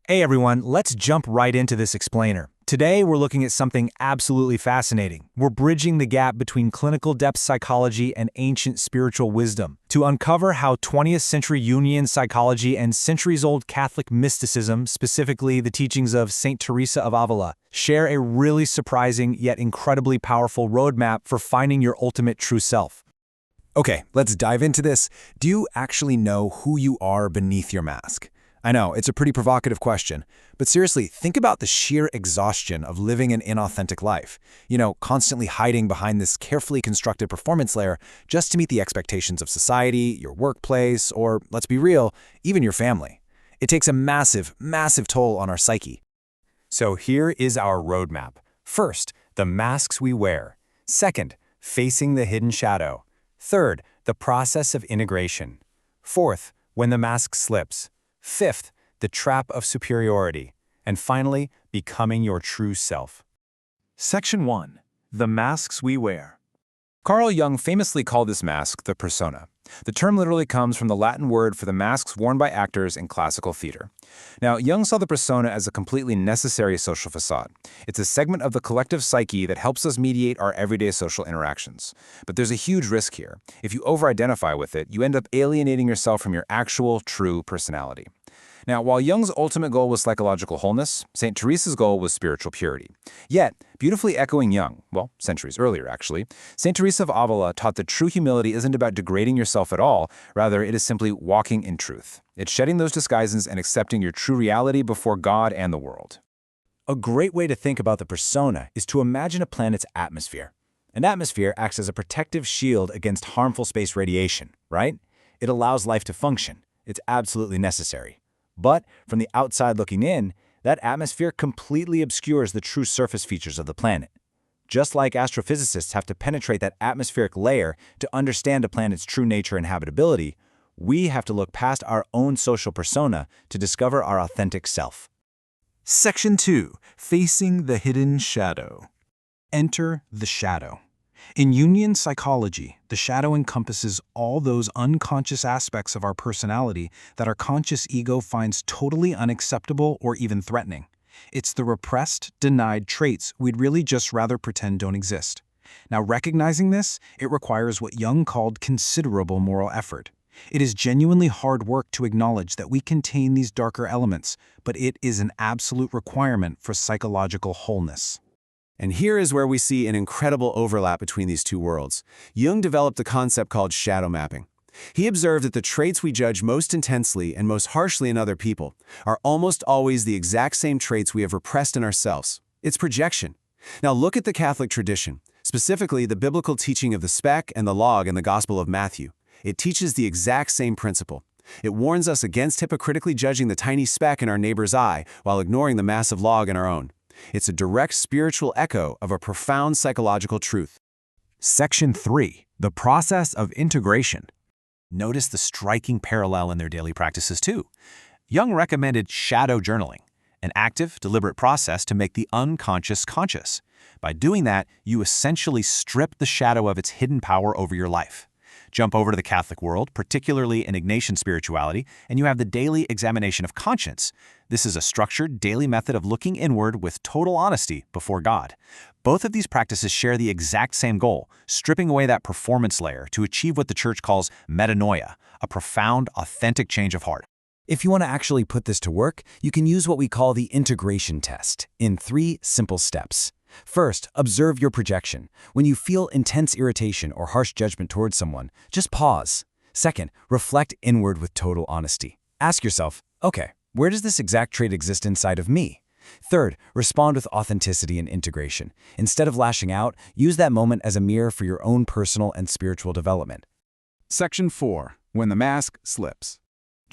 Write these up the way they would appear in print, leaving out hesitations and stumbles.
Hey everyone, let's jump right into this explainer. Today we're looking at something absolutely fascinating. We're bridging the gap between clinical depth psychology and ancient spiritual wisdom to uncover how 20th century Jungian psychology and centuries-old Catholic mysticism, specifically the teachings of Saint Teresa of Avila, share a really surprising yet incredibly powerful roadmap for finding your ultimate true self. Okay, let's dive into this. Do you actually know who you are beneath your mask? I know, it's a pretty provocative question, but seriously, think about the sheer exhaustion of living an inauthentic life. Constantly hiding behind this carefully constructed performance layer just to meet the expectations of society, your workplace, or, let's be real, even your family. It takes a massive, massive toll on our psyche. So here is our roadmap. First, the masks we wear. Second, facing the hidden shadow. Third, the process of integration. Fourth, when the mask slips. Fifth, the trap of superiority. And finally, becoming your true self. Section 1. The masks we wear. Carl Jung famously called this mask the persona. The term literally comes from the Latin word for the masks worn by actors in classical theater. Now, Jung saw the persona as a completely necessary social facade. It's a segment of the collective psyche that helps us mediate our everyday social interactions. But there's a huge risk here. If you over-identify with it, you end up alienating yourself from your actual, true personality. Now, while Jung's ultimate goal was psychological wholeness, St. Teresa's goal was spiritual purity. Yet, beautifully echoing Jung, well, centuries earlier actually, St. Teresa of Avila taught that true humility isn't about degrading yourself at all, rather it is simply walking in truth. It's shedding those disguises and accepting your true reality before God and the world. A great way to think about the persona is to imagine a planet's atmosphere. An atmosphere acts as a protective shield against harmful space radiation, right? It allows life to function. It's absolutely necessary. But from the outside looking in, that atmosphere completely obscures the true surface features of the planet. Just like astrophysicists have to penetrate that atmospheric layer to understand a planet's true nature and habitability, we have to look past our own social persona to discover our authentic self. Section 2. Facing the hidden shadow. Enter the shadow. In Jungian psychology, the shadow encompasses all those unconscious aspects of our personality that our conscious ego finds totally unacceptable or even threatening. It's the repressed, denied traits we'd really just rather pretend don't exist. Now, recognizing this, it requires what Jung called considerable moral effort. It is genuinely hard work to acknowledge that we contain these darker elements, but it is an absolute requirement for psychological wholeness. And here is where we see an incredible overlap between these two worlds. Jung developed a concept called shadow mapping. He observed that the traits we judge most intensely and most harshly in other people are almost always the exact same traits we have repressed in ourselves. It's projection. Now look at the Catholic tradition, specifically the biblical teaching of the speck and the log in the Gospel of Matthew. It teaches the exact same principle. It warns us against hypocritically judging the tiny speck in our neighbor's eye while ignoring the massive log in our own. It's a direct spiritual echo of a profound psychological truth. Section 3. The process of integration. Notice the striking parallel in their daily practices too. Jung recommended shadow journaling, an active, deliberate process to make the unconscious conscious. By doing that, you essentially strip the shadow of its hidden power over your life. Jump over to the Catholic world, particularly in Ignatian spirituality, and you have the daily examination of conscience. This is a structured daily method of looking inward with total honesty before God. Both of these practices share the exact same goal, stripping away that performance layer to achieve what the Church calls metanoia, a profound, authentic change of heart. If you want to actually put this to work, you can use what we call the integration test in 3 simple steps. First, observe your projection. When you feel intense irritation or harsh judgment towards someone, just pause. Second, reflect inward with total honesty. Ask yourself, okay, where does this exact trait exist inside of me? Third, respond with authenticity and integration. Instead of lashing out, use that moment as a mirror for your own personal and spiritual development. Section 4. When the mask slips.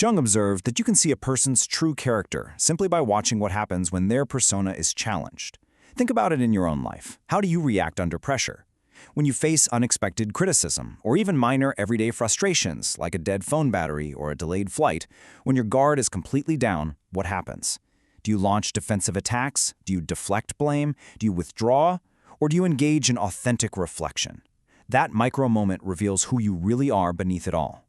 Jung observed that you can see a person's true character simply by watching what happens when their persona is challenged. Think about it in your own life. How do you react under pressure? When you face unexpected criticism, or even minor everyday frustrations like a dead phone battery or a delayed flight, when your guard is completely down, what happens? Do you launch defensive attacks? Do you deflect blame? Do you withdraw? Or do you engage in authentic reflection? That micro moment reveals who you really are beneath it all.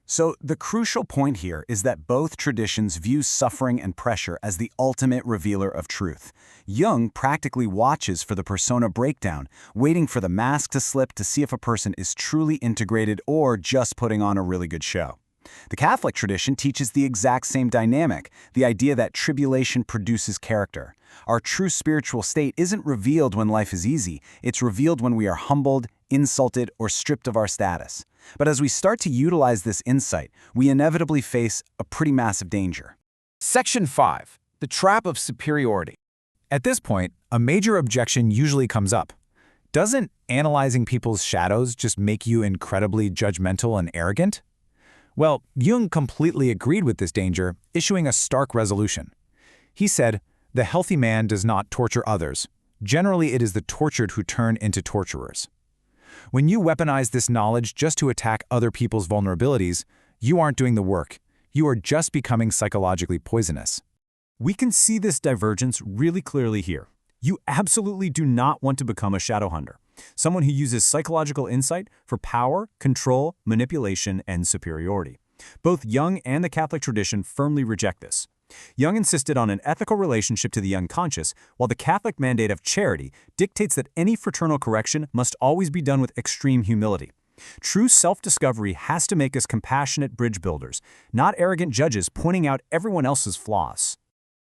So the crucial point here is that both traditions view suffering and pressure as the ultimate revealer of truth. Jung practically watches for the persona breakdown, waiting for the mask to slip to see if a person is truly integrated or just putting on a really good show. The Catholic tradition teaches the exact same dynamic, the idea that tribulation produces character. Our true spiritual state isn't revealed when life is easy, it's revealed when we are humbled, insulted, or stripped of our status. But as we start to utilize this insight, we inevitably face a pretty massive danger. Section 5. The Trap of Superiority. At this point, a major objection usually comes up. Doesn't analyzing people's shadows just make you incredibly judgmental and arrogant? Well, Jung completely agreed with this danger, issuing a stark resolution. He said, "The healthy man does not torture others. Generally, it is the tortured who turn into torturers." When you weaponize this knowledge just to attack other people's vulnerabilities, you aren't doing the work. You are just becoming psychologically poisonous. We can see this divergence really clearly here. You absolutely do not want to become a shadow hunter, someone who uses psychological insight for power, control, manipulation, and superiority. Both Jung and the Catholic tradition firmly reject this. Jung insisted on an ethical relationship to the unconscious, while the Catholic mandate of charity dictates that any fraternal correction must always be done with extreme humility. True self-discovery has to make us compassionate bridge builders, not arrogant judges pointing out everyone else's flaws.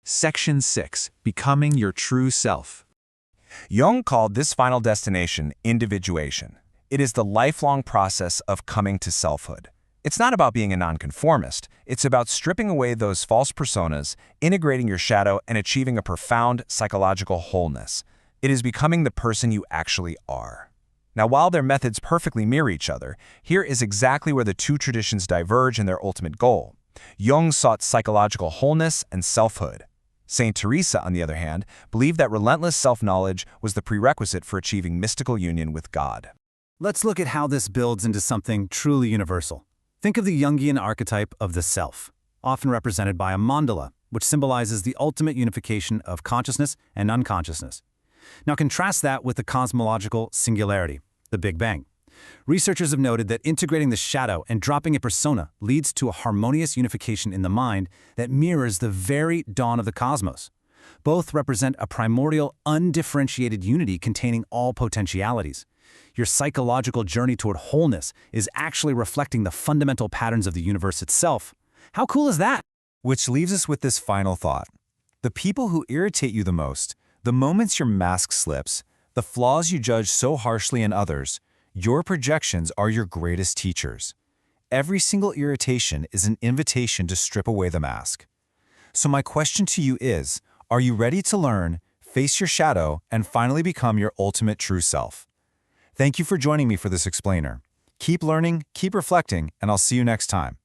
Section 6. Becoming your true self. Jung called this final destination individuation. It is the lifelong process of coming to selfhood. It's not about being a nonconformist. It's about stripping away those false personas, integrating your shadow, and achieving a profound psychological wholeness. It is becoming the person you actually are. Now, while their methods perfectly mirror each other, here is exactly where the two traditions diverge in their ultimate goal. Jung sought psychological wholeness and selfhood. Saint Teresa, on the other hand, believed that relentless self-knowledge was the prerequisite for achieving mystical union with God. Let's look at how this builds into something truly universal. Think of the Jungian archetype of the self, often represented by a mandala, which symbolizes the ultimate unification of consciousness and unconsciousness. Now contrast that with the cosmological singularity, the Big Bang. Researchers have noted that integrating the shadow and dropping a persona leads to a harmonious unification in the mind that mirrors the very dawn of the cosmos. Both represent a primordial, undifferentiated unity containing all potentialities. Your psychological journey toward wholeness is actually reflecting the fundamental patterns of the universe itself. How cool is that? Which leaves us with this final thought. The people who irritate you the most, the moments your mask slips, the flaws you judge so harshly in others, your projections are your greatest teachers. Every single irritation is an invitation to strip away the mask. So my question to you is, are you ready to learn, face your shadow, and finally become your ultimate true self? Thank you for joining me for this explainer. Keep learning, keep reflecting, and I'll see you next time.